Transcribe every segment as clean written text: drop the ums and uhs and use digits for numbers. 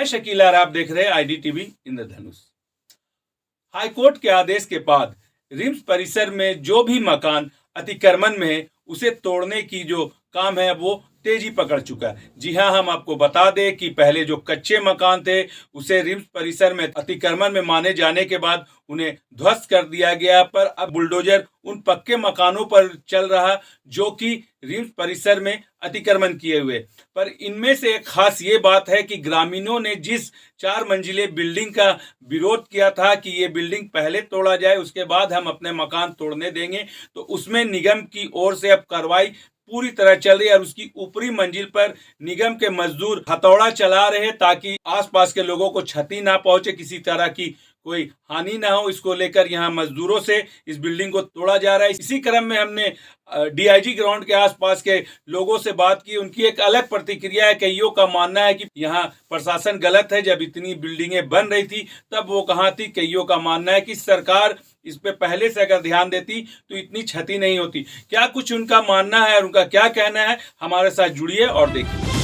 शकील और आप देख रहे हैं IDTV इंद्रधनुष। हाईकोर्ट के आदेश के बाद रिम्स परिसर में जो भी मकान अतिक्रमण में है उसे तोड़ने की जो काम है वो तेजी पकड़ चुका है। जी हाँ, हम आपको बता दें कि पहले जो कच्चे मकान थे उसे रिम्स परिसर में अतिक्रमण में माने जाने के बाद उन्हें ध्वस्त कर दिया गया, पर अब बुलडोजर उन पक्के मकानों पर चल रहा जो कि रिम्स परिसर में अतिक्रमण किए हुए। पर इनमें से एक खास ये बात है कि ग्रामीणों ने जिस 4 मंजिले बिल्डिंग का विरोध किया था कि ये बिल्डिंग पहले तोड़ा जाए उसके बाद हम अपने मकान तोड़ने देंगे, तो उसमें निगम की ओर से अब कार्रवाई पूरी तरह चल रही है और उसकी ऊपरी मंजिल पर निगम के मजदूर हथौड़ा चला रहे हैं ताकि आसपास के लोगों को क्षति ना पहुंचे, किसी तरह की कोई हानि ना हो। इसको लेकर यहाँ मजदूरों से इस बिल्डिंग को तोड़ा जा रहा है। इसी क्रम में हमने DIG ग्राउंड के आसपास के लोगों से बात की। उनकी एक अलग प्रतिक्रिया है। कईयों का मानना है कि यहाँ प्रशासन गलत है, जब इतनी बिल्डिंगें बन रही थी तब वो कहाँ थी। कईयों का मानना है कि सरकार इस पे पहले से अगर ध्यान देती तो इतनी क्षति नहीं होती। क्या कुछ उनका मानना है और उनका क्या कहना है, हमारे साथ जुड़िए और देखिए।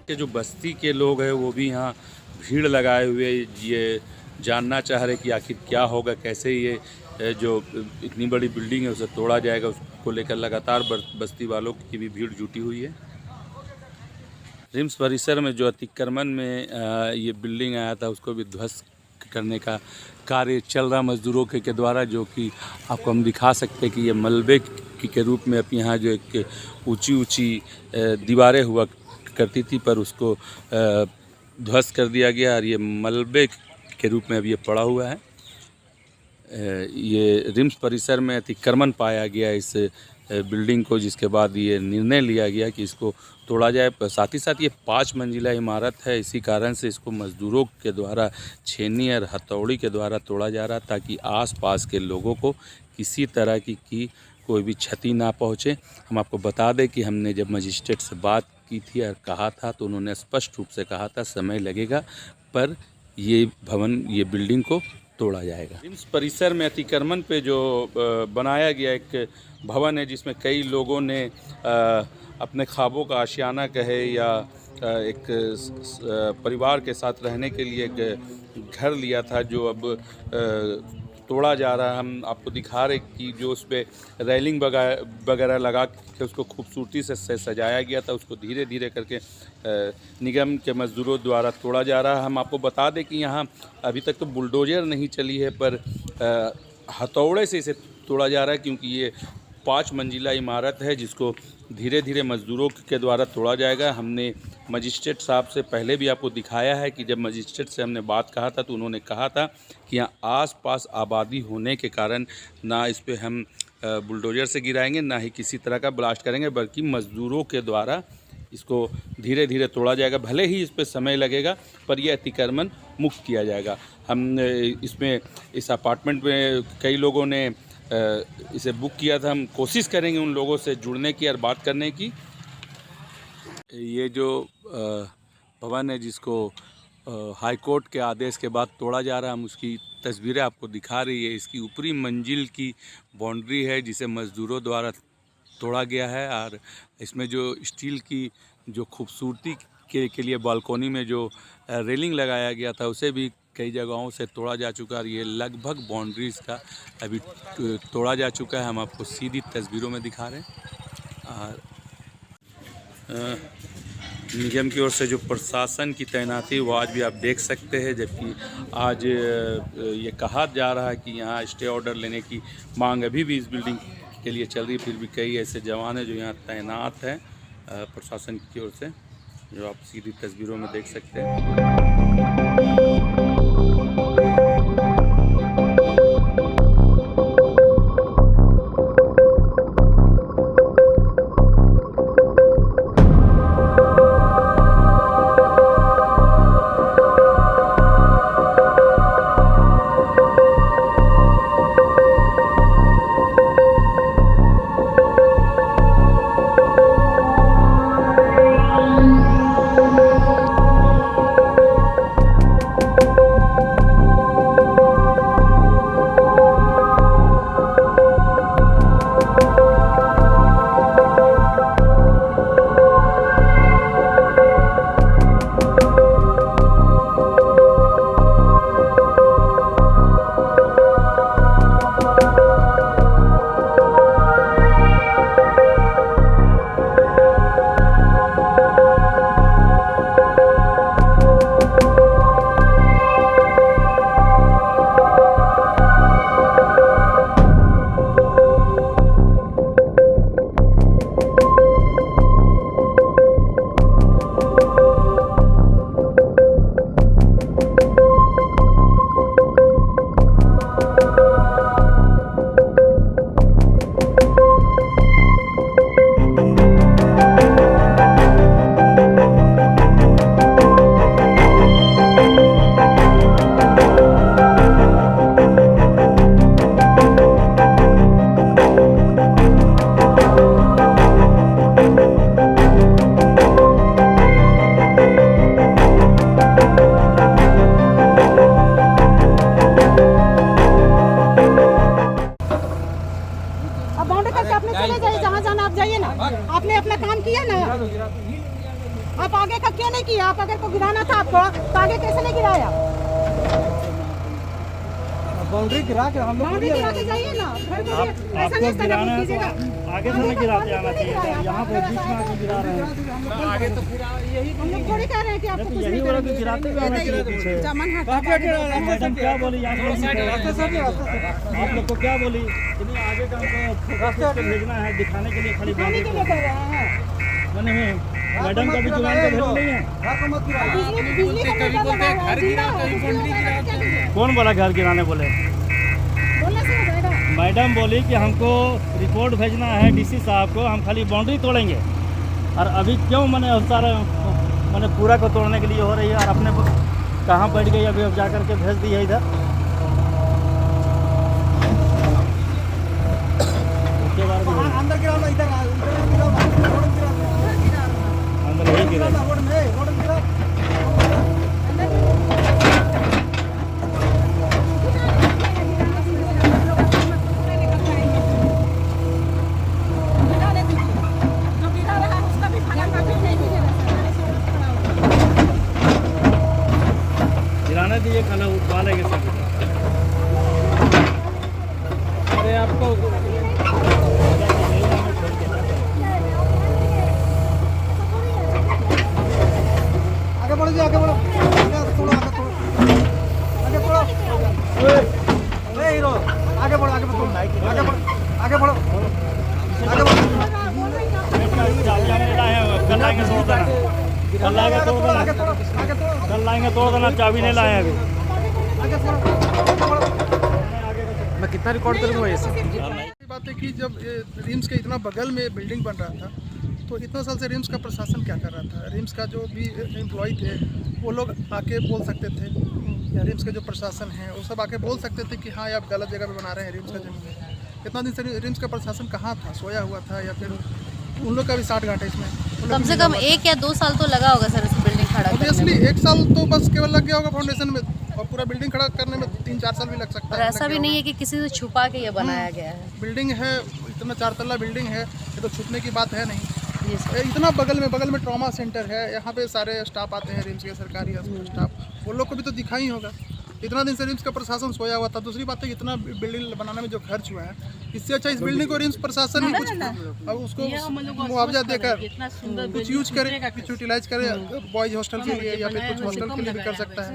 के जो बस्ती के लोग हैं वो भी यहाँ भीड़ लगाए हुए ये जानना चाह रहे कि आखिर क्या होगा, कैसे ये जो इतनी बड़ी बिल्डिंग है उसे तोड़ा जाएगा। उसको लेकर लगातार बस्ती वालों की भी भीड़ जुटी हुई है। रिम्स परिसर में जो अतिक्रमण में ये बिल्डिंग आया था उसको भी ध्वस्त करने का कार्य चल रहा मजदूरों के द्वारा, जो कि आपको हम दिखा सकते हैं कि ये मलबे के रूप में अब यहाँ जो एक ऊंची दीवारें हुआ करती थी पर उसको ध्वस्त कर दिया गया और ये मलबे के रूप में अब ये पड़ा हुआ है। ये रिम्स परिसर में अतिक्रमण पाया गया इस बिल्डिंग को, जिसके बाद ये निर्णय लिया गया कि इसको तोड़ा जाए। साथ ही साथ ये 5 मंजिला इमारत है, इसी कारण से इसको मज़दूरों के द्वारा छेनी और हथौड़ी के द्वारा तोड़ा जा रहा ताकि आसपास के लोगों को किसी तरह की कोई भी क्षति ना पहुँचे। हम आपको बता दें कि हमने जब मजिस्ट्रेट से बात की थी और कहा था तो उन्होंने स्पष्ट रूप से कहा था समय लगेगा पर ये बिल्डिंग को तोड़ा जाएगा। रिम्स परिसर में अतिक्रमण पे जो बनाया गया एक भवन है जिसमें कई लोगों ने अपने ख्वाबों का आशियाना कहे या एक परिवार के साथ रहने के लिए एक घर लिया था, जो अब तोड़ा जा रहा है। हम आपको दिखा रहे कि जो उस पर रेलिंग वगैरह लगा के उसको खूबसूरती से सजाया गया था, उसको धीरे धीरे करके निगम के मज़दूरों द्वारा तोड़ा जा रहा है। हम आपको बता दें कि यहाँ अभी तक तो बुलडोजर नहीं चली है पर हथौड़े से इसे तोड़ा जा रहा है, क्योंकि ये 5 मंजिला इमारत है जिसको धीरे धीरे मज़दूरों के द्वारा तोड़ा जाएगा। हमने मजिस्ट्रेट साहब से पहले भी आपको दिखाया है कि जब मजिस्ट्रेट से हमने बात कहा था तो उन्होंने कहा था कि यहाँ आसपास आबादी होने के कारण ना इस पे हम बुलडोजर से गिराएंगे ना ही किसी तरह का ब्लास्ट करेंगे, बल्कि मज़दूरों के द्वारा इसको धीरे धीरे तोड़ा जाएगा। भले ही इस पे समय लगेगा पर यह अतिक्रमण मुक्त किया जाएगा। हम इसमें इस अपार्टमेंट में कई लोगों ने इसे बुक किया था। हम कोशिश करेंगे उन लोगों से जुड़ने की और बात करने की। ये जो भवन है जिसको हाई कोर्ट के आदेश के बाद तोड़ा जा रहा है, हम उसकी तस्वीरें आपको दिखा रही है। इसकी ऊपरी मंजिल की बाउंड्री है जिसे मज़दूरों द्वारा तोड़ा गया है और इसमें जो स्टील की जो खूबसूरती के लिए बालकोनी में जो रेलिंग लगाया गया था उसे भी कई जगहों से तोड़ा जा चुका है। ये लगभग बाउंड्रीज़ का अभी तोड़ा जा चुका है। हम आपको सीधी तस्वीरों में दिखा रहे हैं। और निगम की ओर से जो प्रशासन की तैनाती वो आज भी आप देख सकते हैं, जबकि आज ये कहा जा रहा है कि यहाँ स्टे ऑर्डर लेने की मांग अभी भी इस बिल्डिंग के लिए चल रही है। फिर भी कई ऐसे जवान हैं जो यहाँ तैनात हैं प्रशासन की ओर से, जो आप सीधी तस्वीरों में देख सकते हैं। को गिराना था आपको, तो आगे कैसे नहीं गिराया? बाउंड्री गिरा के हम लोग बाउंड्री गिरा के जाइए ना, घर को ऐसा नहीं गिराना है कीजिएगा। तो आगे से नहीं गिराते आना चाहिए था। यहाँ पे बीच में आके गिरा रहे हैं। आगे तो पूरा यही हम लोग थोड़ी कह रहे हैं कि आपको कुछ यही नहीं वाला करना तो गिराते हुए आना चाहिए पीछे। चमन हटा मैडम क्या बोली आप लोग को क्या बोली कि नहीं आगे का हमको रास्ते पे भेजना है, दिखाने के लिए खाली दिखाने के लिए कह रहे हैं। नहीं मैडम का भी जुबान का भेद नहीं है। बिजली का मीटर लगा है, जिंदा है। कौन बोला घर गिराने बोले? बोलने से हो जाएगा। मैडम बोली कि हमको रिपोर्ट भेजना है डीसी साहब को, हम खाली बाउंड्री तोड़ेंगे। और अभी क्यों मैंने सारा मैंने पूरा को तोड़ने के लिए हो रही है और अपने कहाँ बैठ गई अभी अब जा करके भेज दी है इधर। उसके बाद अंदर गिरा इधर अंदर यही गिरा। गिराने दिए खाना उठवा लेंगे सब। अरे आपको आगे बढ़ो जी, आगे बढ़ो, थोड़ा आगे थोड़ा हीरो आगे बढ़ो, आगे बढ़ो, आगे बढ़ो, आगे बढ़ो, आगे बढ़ो। कल लाएंगे तोड़ देना, कल लाएंगे तोड़ देना, आगे थोड़ा, आगे थोड़ा, कल लाएंगे तोड़ देना। चाबी नहीं लाए अभी। आगे थोड़ा, आगे बढ़ो। मैं कितना रिकॉर्ड करूँगा ये सब? बात है कि जब ये रिम्स के इतना बगल में बिल्डिंग बन रहा था तो इतना साल से रिम्स का प्रशासन क्या कर रहा था? रिम्स का जो भी एम्प्लॉय थे वो लोग आके बोल सकते थे, या रिम्स का जो प्रशासन है वो सब आके बोल सकते थे कि हाँ ये आप गलत जगह पे बना रहे हैं, रिम्स का जमीन। इतना दिन से रिम्स का प्रशासन कहाँ था? सोया हुआ था, या फिर उन लोग का भी 60 घंटे इसमें? कम से कम 1 या 2 साल तो लगा होगा सर इस बिल्डिंग खड़ा करने ऑब्वियसली में। 1 साल तो बस केवल लग गया होगा फाउंडेशन में, और पूरा बिल्डिंग खड़ा करने में 3-4 साल भी लग सकता और है। ऐसा भी नहीं है कि किसी से छुपा के ये बनाया गया है। बिल्डिंग है, इतना 4 तल्ला बिल्डिंग है, ये तो छुपने की बात है नहीं। जी सर। इतना बगल में ट्रॉमा सेंटर है, यहाँ पे सारे स्टाफ आते हैं रिम्स के, सरकारी स्टाफ, वो लोग को भी तो दिखा ही होगा। इतना दिन से रिम्स का प्रशासन सोया हुआ था। दूसरी बात है इतना बिल्डिंग बनाने में जो खर्च हुआ है, इससे अच्छा इस बिल्डिंग को रिम्स प्रशासन ही कुछ अब उसको मुआवजा देकर कुछ यूज करे, कुछ यूटिलाइज करे बॉयज हॉस्टल के लिए या फिर कुछ हॉस्टल के लिए भी कर सकता है।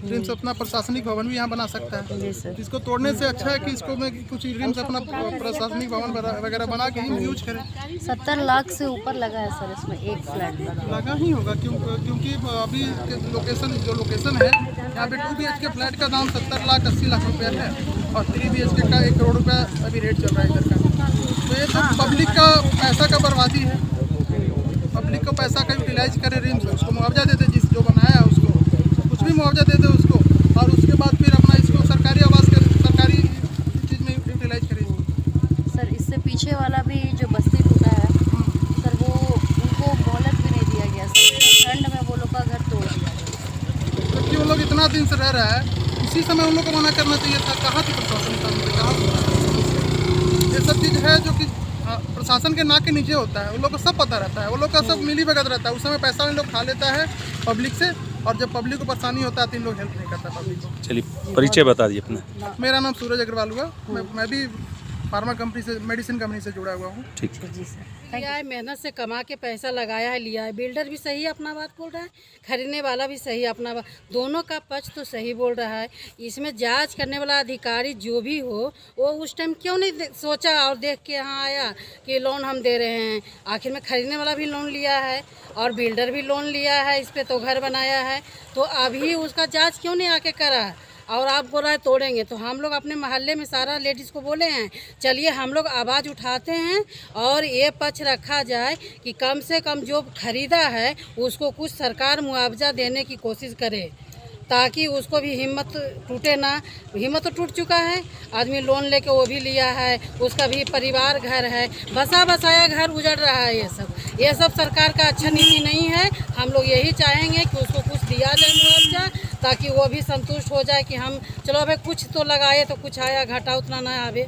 रिम्स अपना प्रशासनिक भवन भी यहाँ बना सकता है। इसको तोड़ने से अच्छा है कि इसको में कुछ रिम्स अपना प्रशासनिक भवन वगैरह बना के ही यूज करें। 70 लाख से ऊपर लगा है सर इसमें एक फ्लैट का। लगा ही होगा क्योंकि अभी जो लोकेशन है यहाँ पे 2 BHK फ्लैट का दाम 70 लाख 80 लाख रुपया है, और 3 BHK का 1 करोड़ रुपया अभी रेट चल रहा है इधर का। तो ये तो पब्लिक का पैसा का बर्बादी है। पब्लिक को पैसा का यूटिलाइज करे रिम्स, उसको मुआवजा देते, जिस जो बनाया उसको कुछ भी मुआवजा देते उसको, और उसके बाद फिर अपना इसको सरकारी आवास के सरकारी चीज़ में यूटिलाइज करे। सर इससे पीछे वाला भी जो बस्ती टूटा है सर, वो उनको मोहलत भी नहीं दिया गया सर। ठंड में वो लोग का घर तोड़ दिया गया। जबकि वो लोग इतना दिन से रह रहा है, उसी समय उन लोग को मना करना चाहिए था। कहाँ थी प्रशासन का? कहाँ? ये सब चीज़ है जो कि प्रशासन के नाक के नीचे होता है। उन लोग को सब पता रहता है, वो लोग का सब मिली भगत रहता है। उस समय पैसा उन लोग खा लेता है पब्लिक से, और जब पब्लिक को परेशानी होता है तो इन लोग हेल्प नहीं करता पब्लिक को। चलिए परिचय बता दीजिए अपना। मेरा नाम सूरज अग्रवाल हुआ, मैं भी फार्मा कंपनी से, मेडिसिन कंपनी से जुड़ा हुआ हूँ। ठीक है। जी सर। लिया है, मेहनत से कमा के पैसा लगाया है, लिया है। बिल्डर भी सही अपना बात बोल रहा है, खरीदने वाला भी सही अपना बात, दोनों का पक्ष तो सही बोल रहा है। इसमें जांच करने वाला अधिकारी जो भी हो, वो उस टाइम क्यों नहीं सोचा और देख के यहाँ आया कि लोन हम दे रहे हैं। आखिर में खरीदने वाला भी लोन लिया है और बिल्डर भी लोन लिया है, इस पर तो घर बनाया है, तो अभी उसका जाँच क्यों नहीं आके करा? और आप बोल रहे हैं तोड़ेंगे, तो हम लोग अपने मोहल्ले में सारा लेडीज़ को बोले हैं, चलिए हम लोग आवाज़ उठाते हैं और ये पक्ष रखा जाए कि कम से कम जो खरीदा है उसको कुछ सरकार मुआवजा देने की कोशिश करे, ताकि उसको भी हिम्मत टूटे ना। हिम्मत तो टूट चुका है, आदमी लोन लेके वो भी लिया है, उसका भी परिवार घर है, बसा बसाया घर उजड़ रहा है। ये सब सरकार का अच्छा नीति नहीं है। हम लोग यही चाहेंगे कि उसको कुछ दिया जाए मुआवजा, ताकि वो भी संतुष्ट हो जाए कि हम चलो भाई कुछ तो लगाए तो कुछ आया, घाटा उतना ना आवे।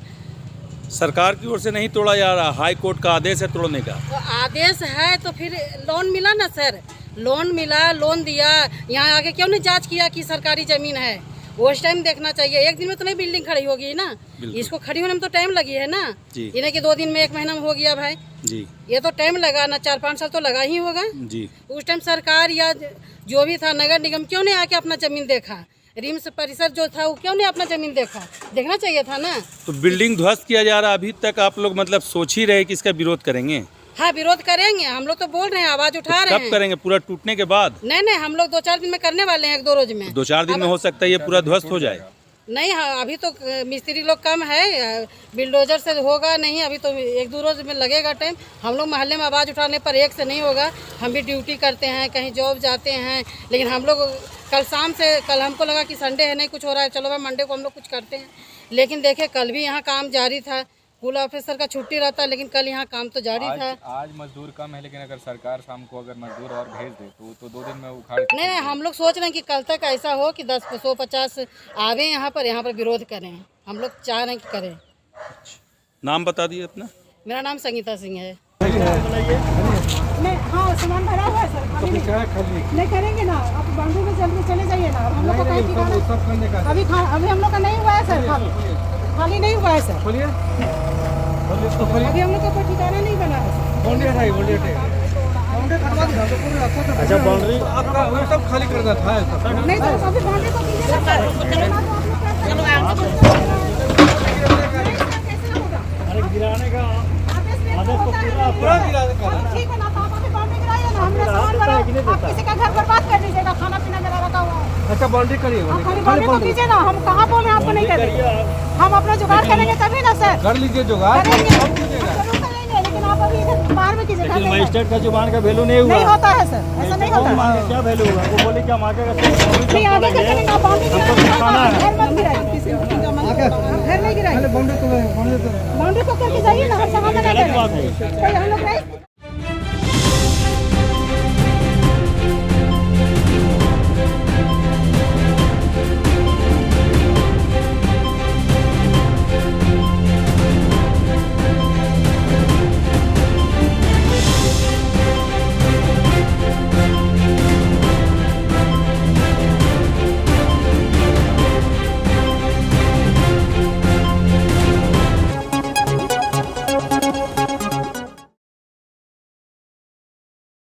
सरकार की ओर से नहीं तोड़ा जा रहा, हाई कोर्ट का आदेश है तोड़ने का। तो आदेश है तो फिर लोन मिला ना सर, लोन मिला, लोन दिया, यहाँ आके क्यों नहीं जांच किया कि सरकारी ज़मीन है? उस टाइम देखना चाहिए। एक दिन में तो नहीं बिल्डिंग खड़ी होगी ना, इसको खड़ी होने में तो टाइम लगी है ना। इन्हें कि 2 दिन में 1 महीना में हो गया भाई जी, ये तो टाइम लगा ना, 4-5 साल तो लगा ही होगा जी। उस टाइम। सरकार या जो भी था, नगर निगम क्यों नहीं आके अपना जमीन देखा? रिम्स परिसर जो था वो क्यों नहीं अपना जमीन देखा? देखना चाहिए था ना। तो बिल्डिंग ध्वस्त किया जा रहा है, अभी तक आप लोग मतलब सोच ही रहे कि इसका विरोध करेंगे? हाँ, विरोध करेंगे हम लोग, तो बोल रहे हैं, आवाज उठा रहे कब हैं। करेंगे? पूरा टूटने के बाद? नहीं, हम लोग 2-4 दिन में करने वाले हैं, 1-2 रोज में। 2-4 दिन में हो सकता है ये पूरा ध्वस्त हो जाए? नहीं, हाँ, अभी तो मिस्त्री लोग कम है, बिल्डोजर से होगा नहीं, अभी तो 1-2 रोज में लगेगा टाइम। हम लोग मोहल्ले में आवाज़ उठाने पर एक से नहीं होगा। हम भी ड्यूटी करते हैं, कहीं जॉब जाते हैं, लेकिन हम लोग कल शाम से, कल हमको लगा कि संडे है, नहीं कुछ हो रहा है, चलो भाई मंडे को हम लोग कुछ करते हैं। लेकिन देखे कल भी यहाँ काम जारी था, पुल ऑफिसर का छुट्टी रहता, लेकिन कल यहाँ काम तो जारी था। आज मजदूर कम है, लेकिन अगर सरकार शाम को अगर मजदूर और भेज दे तो 2 दिन में उखाड़ नहीं, हम लोग सोच रहे हैं कि कल तक ऐसा हो कि 150 आवे यहाँ पर विरोध करें। हम लोग चाह रहे हैं कि करें। नाम बता दिए अपना। मेरा नाम संगीता सिंह है। नहीं, हाँ, सामान भरा हुआ है सर, खाली नहीं करेंगे ना। आप बाउंड्री में चले जाइए ना। हम लोग को कहीं ठिकाना अभी हम लोग का नहीं हुआ है सर, खाली नहीं हुआ है सर। अभी हम लोग का कोई ठिकाना नहीं बना है। अच्छा, बाउंड्री आपका सब खाली करना था। नहीं सर, अभी बाउंड्री को कीजिए ना सर। अरे गिराने का पूरा ठीक है ना, तो आप अभी बाउंड्री गिराइए ना। हमने सामान भरा, आप किसी का घर बर्बाद कर दीजिएगा, खाना पीना मेरा रखा हुआ है। अच्छा, बाउंड्री करिए, आप खाली बाउंड्री को कीजिए ना। हम कहाँ बोल रहे हैं आपको नहीं करेंगे? हम अपना जुगाड़ करेंगे तभी ना सर। कर लीजिए जुगाड़। करेंगे, हम जरूर करेंगे, लेकिन आप अभी इधर बाहर में कीजिए। लेकिन मजिस्ट्रेट का जुबान का वैल्यू नहीं हुआ। नहीं होता है सर, ऐसा नहीं होता है। क्या वैल्यू होगा? वो बोले कि हम आगे का नहीं, आगे का करेंगे। आप बाउंड्री गिराइए, घर मत गिराइए, घर नहीं गिराइए। बाउंड्री को करके जाइए ना, हम सामान बना गलत बात है। कोई हम लोग नहीं